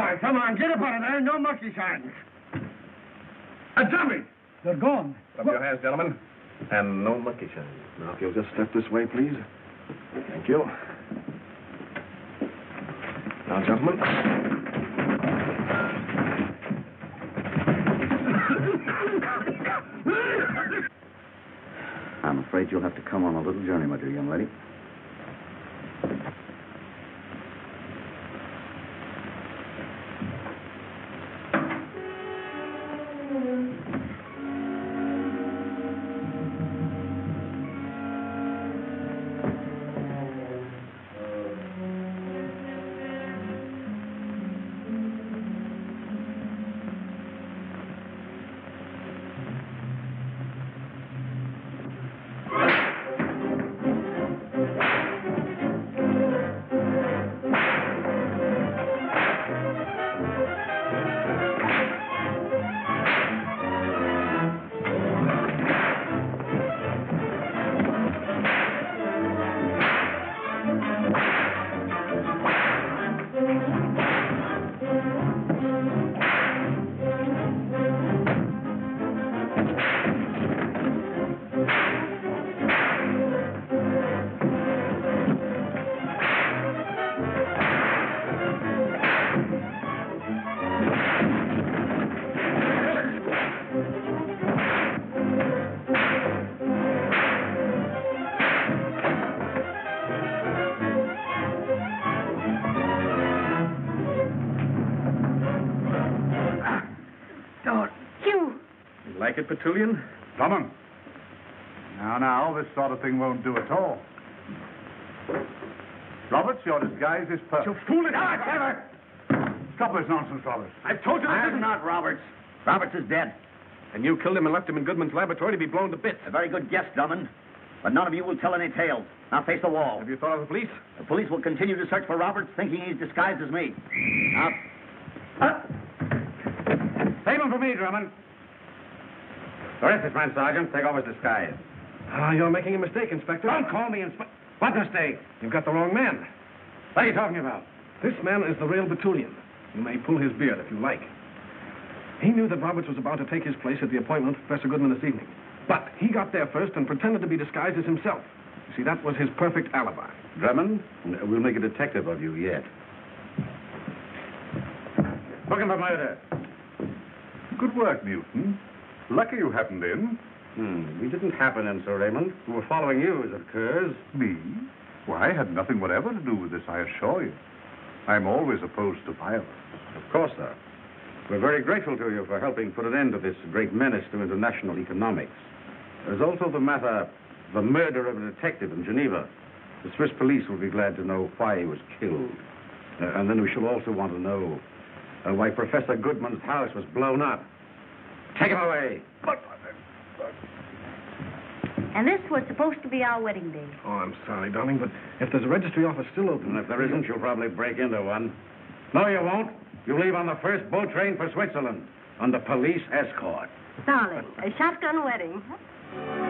boy. Come on, get up out of there. No monkey shines. A dummy! They're gone. Up your hands, gentlemen. And no monkey shines. Now, if you'll just step this way, please. Thank you. Now, gentlemen. I'm afraid you'll have to come on a little journey, my dear young lady. Like it, Petulian? Drummond. Now, this sort of thing won't do at all. Roberts, your disguise is perfect. You foolish... Trevor! Stop this nonsense, Roberts. I've told you I'm not Roberts. Roberts is dead. And you killed him and left him in Goodman's laboratory to be blown to bits. A very good guess, Drummond. But none of you will tell any tales. Now face the wall. Have you thought of the police? The police will continue to search for Roberts, thinking he's disguised as me. Now... Save him for me, Drummond. Arrest this man, Sergeant. Take off his disguise. You're making a mistake, Inspector. Don't call me Inspector. What mistake? You've got the wrong man. What are you talking about? This man is the real Petulian. You may pull his beard if you like. He knew that Roberts was about to take his place at the appointment with Professor Goodman this evening. But he got there first and pretended to be disguised as himself. You see, that was his perfect alibi. Drummond, we'll make a detective of you yet. Book him for murder. Good work, Newton. Lucky you happened in. We didn't happen in, Sir Raymond. We were following you, as it occurs. Me? Why, I had nothing whatever to do with this, I assure you. I'm always opposed to violence. Of course, sir. We're very grateful to you for helping put an end to this great menace to international economics. There's also the matter, the murder of a detective in Geneva. The Swiss police will be glad to know why he was killed. And then we shall also want to know why Professor Goodman's house was blown up. Take him away. And this was supposed to be our wedding day. Oh, I'm sorry, darling, but if there's a registry office still open... And if there isn't, you'll probably break into one. No, you won't. You leave on the first boat train for Switzerland under police escort. Darling, a shotgun wedding. Huh?